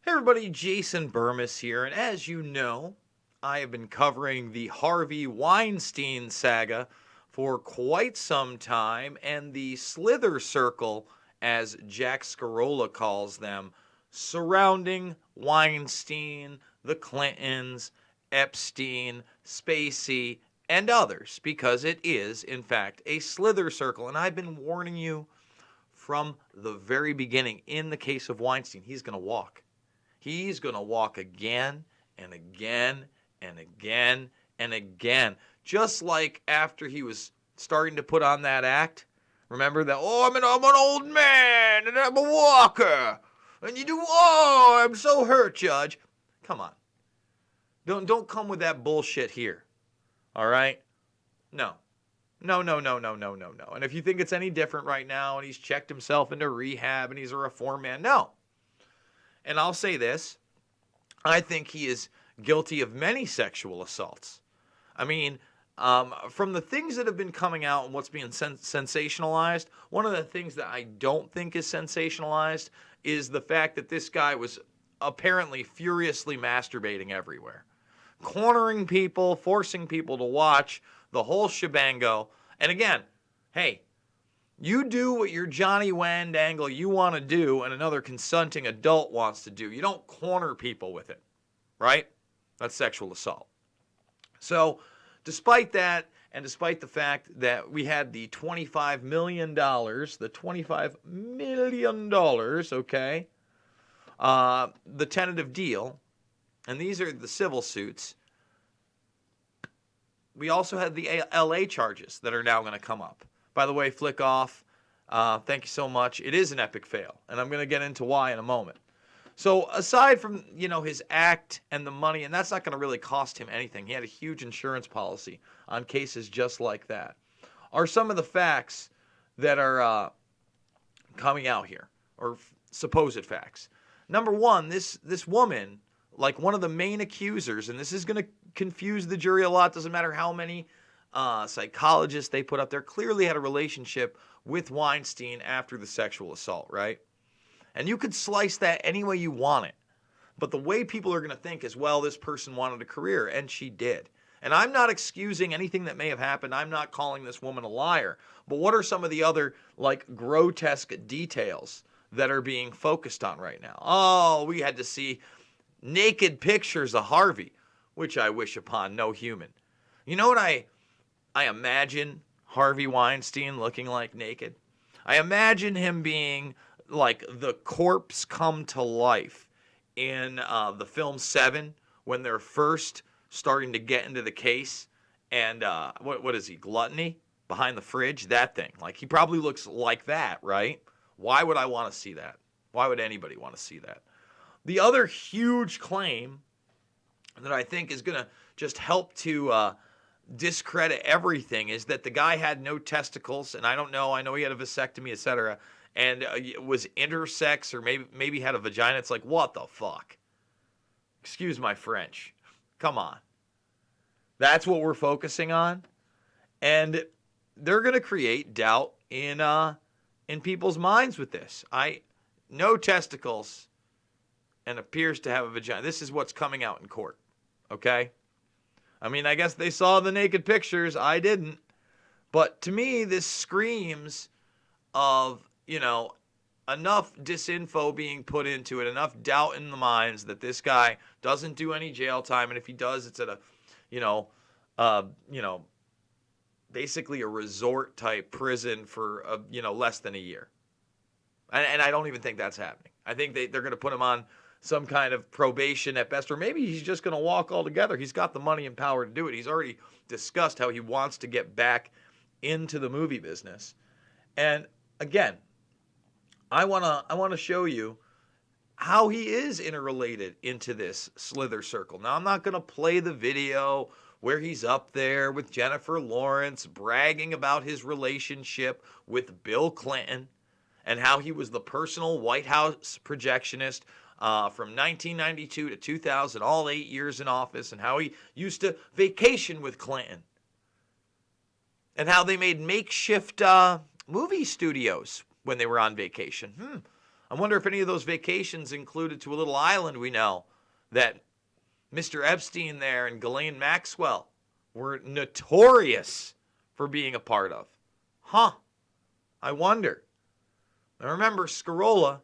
Hey everybody, Jason Burmis here, and as you know, I have been covering the Harvey Weinstein saga for quite some time, and the slither circle, as Jack Scarola calls them, surrounding Weinstein, the Clintons, Epstein, Spacey, and others, because it is, in fact, a slither circle, and I've been warning you from the very beginning. In the case of Weinstein, he's going to walk. He's going to walk again and again and again and again. Just like after he was starting to put on that act. Remember that, I'm an old man and I'm a walker. And you do, I'm so hurt, Judge. Come on. Don't come with that bullshit here. All right? No. No. And if you think it's any different right now and he's checked himself into rehab and he's a reform man, no. And I'll say this, I think he is guilty of many sexual assaults. I mean, from the things that have been coming out and what's being sensationalized, one of the things that I don't think is sensationalized is the fact that this guy was apparently furiously masturbating everywhere. Cornering people, forcing people to watch, the whole shebango. And again, hey, you do what your Johnny Wandangle you want to do and another consenting adult wants to do. You don't corner people with it, right? That's sexual assault. So despite that, and despite the fact that we had the $25 million, okay, the tentative deal, and these are the civil suits, we also had the LA charges that are now going to come up. By the way, Flick Off, thank you so much. It is an epic fail, and I'm going to get into why in a moment. So aside from, his act and the money, and that's not going to really cost him anything. He had a huge insurance policy on cases just like that. Are some of the facts that are coming out here, or supposed facts. Number one, this woman, like one of the main accusers, and this is going to confuse the jury a lot, doesn't matter how many psychologists they put up there, clearly had a relationship with Weinstein after the sexual assault, right? And you could slice that any way you want it. But the way people are going to think is, well, this person wanted a career, and she did. And I'm not excusing anything that may have happened. I'm not calling this woman a liar. But what are some of the other, grotesque details that are being focused on right now? Oh, we had to see naked pictures of Harvey, which I wish upon no human. You know what I imagine Harvey Weinstein looking like naked? I imagine him being like the corpse come to life in the film Seven, when they're first starting to get into the case. And what is he, gluttony? Behind the fridge? That thing. Like, he probably looks like that, right? Why would I want to see that? Why would anybody want to see that? The other huge claim that I think is going to just help to discredit everything is that the guy had no testicles, and I know he had a vasectomy, etc., and was intersex, or maybe had a vagina. It's like, what the fuck? Excuse my French. Come on. That's what we're focusing on? And they're going to create doubt in people's minds with this. No testicles and appears to have a vagina. This is what's coming out in court, okay? I mean, I guess they saw the naked pictures. I didn't. But to me, this screams of, enough disinfo being put into it, enough doubt in the minds that this guy doesn't do any jail time. And if he does, it's at a, basically a resort type prison for, less than a year. And I don't even think that's happening. I think they're going to put him on some kind of probation at best, or maybe he's just going to walk altogether. He's got the money and power to do it. He's already discussed how he wants to get back into the movie business. And again, I want to show you how he is interrelated into this slither circle. Now, I'm not going to play the video where he's up there with Jennifer Lawrence bragging about his relationship with Bill Clinton and how he was the personal White House projectionist from 1992 to 2000, all 8 years in office, and how he used to vacation with Clinton, and how they made makeshift movie studios when they were on vacation. I wonder if any of those vacations included to a little island we know that Mr. Epstein there and Ghislaine Maxwell were notorious for being a part of. Huh. I wonder. Now remember, Scarola,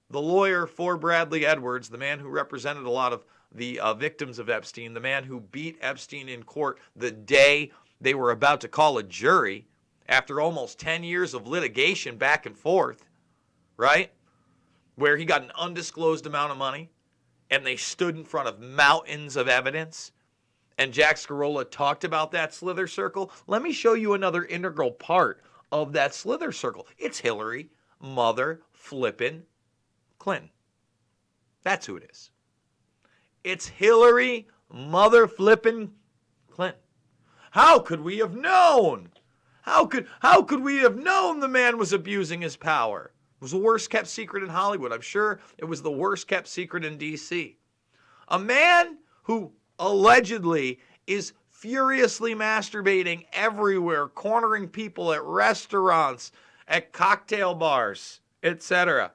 the lawyer for Bradley Edwards, the man who represented a lot of the victims of Epstein, the man who beat Epstein in court the day they were about to call a jury after almost 10 years of litigation back and forth, right? Where he got an undisclosed amount of money and they stood in front of mountains of evidence. And Jack Scarola talked about that slither circle. Let me show you another integral part of that slither circle. It's Hillary mother flippin' Clinton. That's who it is. It's Hillary mother flippin' Clinton. How could we have known? How could we have known the man was abusing his power? It was the worst kept secret in Hollywood. I'm sure it was the worst kept secret in D.C. A man who allegedly is furiously masturbating everywhere, cornering people at restaurants, at cocktail bars, etc.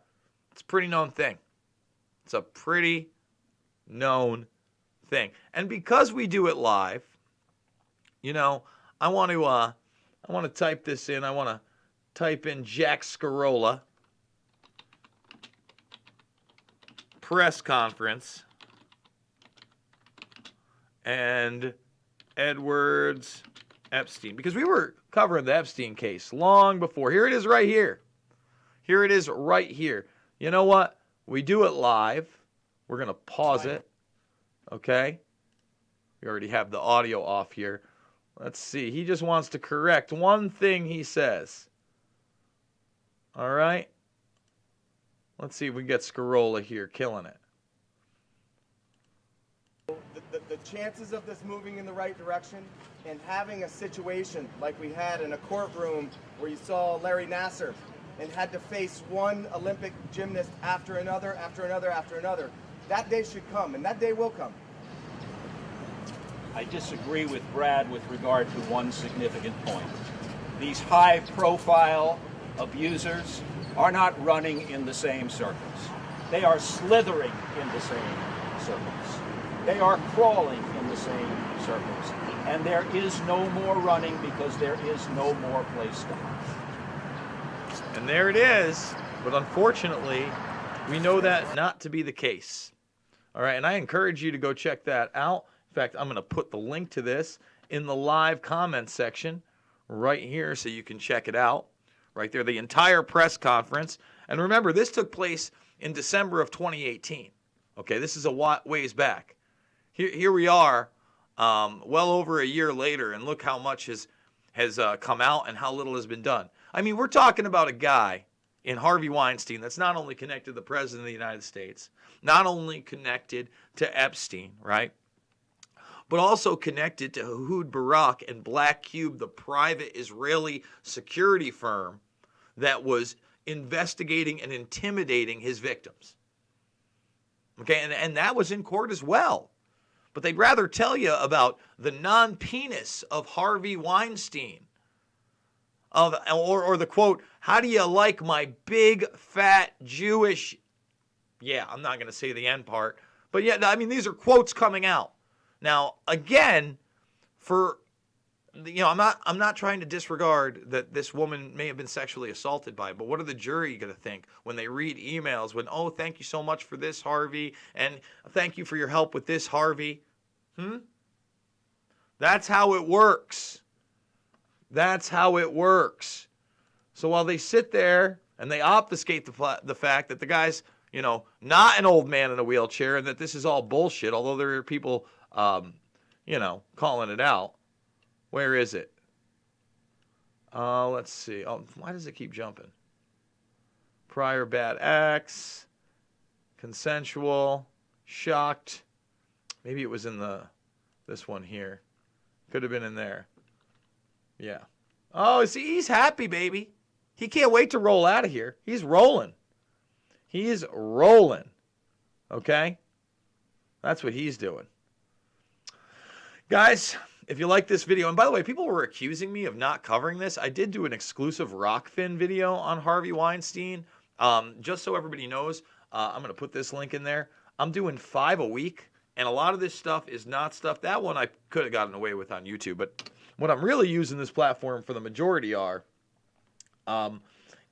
It's a pretty known thing. It's a pretty known thing. And because we do it live, you know, I want to type this in. I want to type in Jack Scarola press conference and Edwards Epstein, because we were covering the Epstein case long before. Here it is right here. Here it is right here. You know what? We do it live. We're going to pause it. Okay? We already have the audio off here. Let's see. He just wants to correct one thing he says. All right? Let's see if we get Scarola here killing it. The chances of this moving in the right direction and having a situation like we had in a courtroom where you saw Larry Nassar and had to face one Olympic gymnast after another, after another, after another, that day should come, and that day will come. I disagree with Brad with regard to one significant point. These high-profile abusers are not running in the same circles. They are slithering in the same circles. They are crawling in the same circles. And there is no more running because there is no more place to hide. And there it is. But unfortunately, we know that not to be the case. All right, and I encourage you to go check that out. In fact, I'm going to put the link to this in the live comment section right here so you can check it out. Right there, the entire press conference. And remember, this took place in December of 2018. Okay, this is a ways back. Here we are, well over a year later, and look how much has come out and how little has been done. I mean, we're talking about a guy in Harvey Weinstein that's not only connected to the President of the United States, not only connected to Epstein, right, but also connected to Ehud Barak and Black Cube, the private Israeli security firm that was investigating and intimidating his victims. Okay, and that was in court as well. But they'd rather tell you about the non-penis of Harvey Weinstein. Or the quote, how do you like my big, fat, Jewish... Yeah, I'm not going to say the end part. But yeah, I mean, these are quotes coming out. Now, again, I'm not trying to disregard that this woman may have been sexually assaulted by, but what are the jury going to think when they read emails when, oh, thank you so much for this, Harvey, and thank you for your help with this, Harvey? That's how it works. That's how it works. So while they sit there and they obfuscate the fact that the guy's, not an old man in a wheelchair and that this is all bullshit, although there are people, calling it out. Where is it? Let's see. Oh, why does it keep jumping? Prior bad acts, consensual, shocked. Maybe it was in this one here. Could have been in there. Yeah. Oh, see, he's happy, baby. He can't wait to roll out of here. He's rolling. He's rolling. Okay? That's what he's doing. Guys, if you like this video, and by the way, people were accusing me of not covering this. I did do an exclusive Rockfin video on Harvey Weinstein Just so everybody knows, I'm going to put this link in there. I'm doing 5 a week, and a lot of this stuff is not stuff. That one I could have gotten away with on YouTube, but what I'm really using this platform for the majority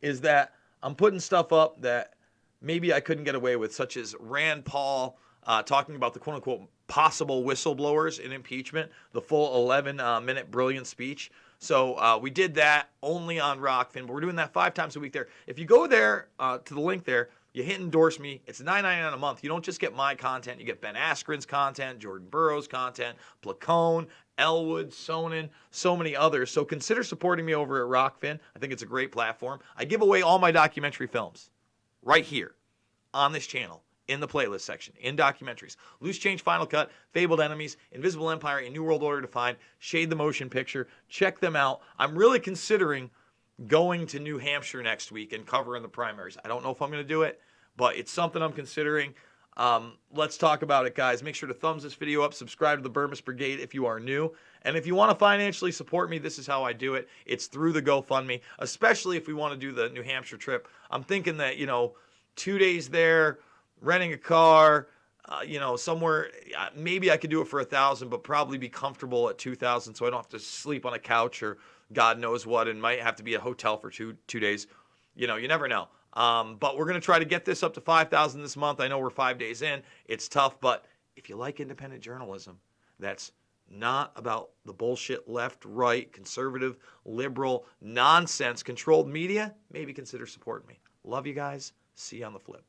is that I'm putting stuff up that maybe I couldn't get away with, such as Rand Paul talking about the quote-unquote possible whistleblowers in impeachment, the full 11-minute brilliant speech. So we did that only on Rockfin, but we're doing that 5 times a week there. If you go there to the link there, you hit endorse me. It's $9.99 a month. You don't just get my content. You get Ben Askren's content, Jordan Burroughs' content, Placone, Elwood, Sonnen, so many others. So consider supporting me over at Rockfin. I think it's a great platform. I give away all my documentary films right here on this channel in the playlist section, in documentaries. Loose Change Final Cut, Fabled Enemies, Invisible Empire, A New World Order Defined, Shade the Motion Picture. Check them out. I'm really considering going to New Hampshire next week and covering the primaries. I don't know if I'm going to do it, but it's something I'm considering. Let's talk about it, guys. Make sure to thumbs this video up, subscribe to the Burmis Brigade if you are new. And if you want to financially support me, this is how I do it. It's through the GoFundMe, especially if we want to do the New Hampshire trip. I'm thinking that, 2 days there, renting a car, somewhere, maybe I could do it for $1,000, but probably be comfortable at $2,000 so I don't have to sleep on a couch or God knows what, and might have to be a hotel for two days. You never know. But we're going to try to get this up to 5,000 this month. I know we're 5 days in. It's tough, but if you like independent journalism, that's not about the bullshit left, right, conservative, liberal, nonsense, controlled media, maybe consider supporting me. Love you guys. See you on the flip.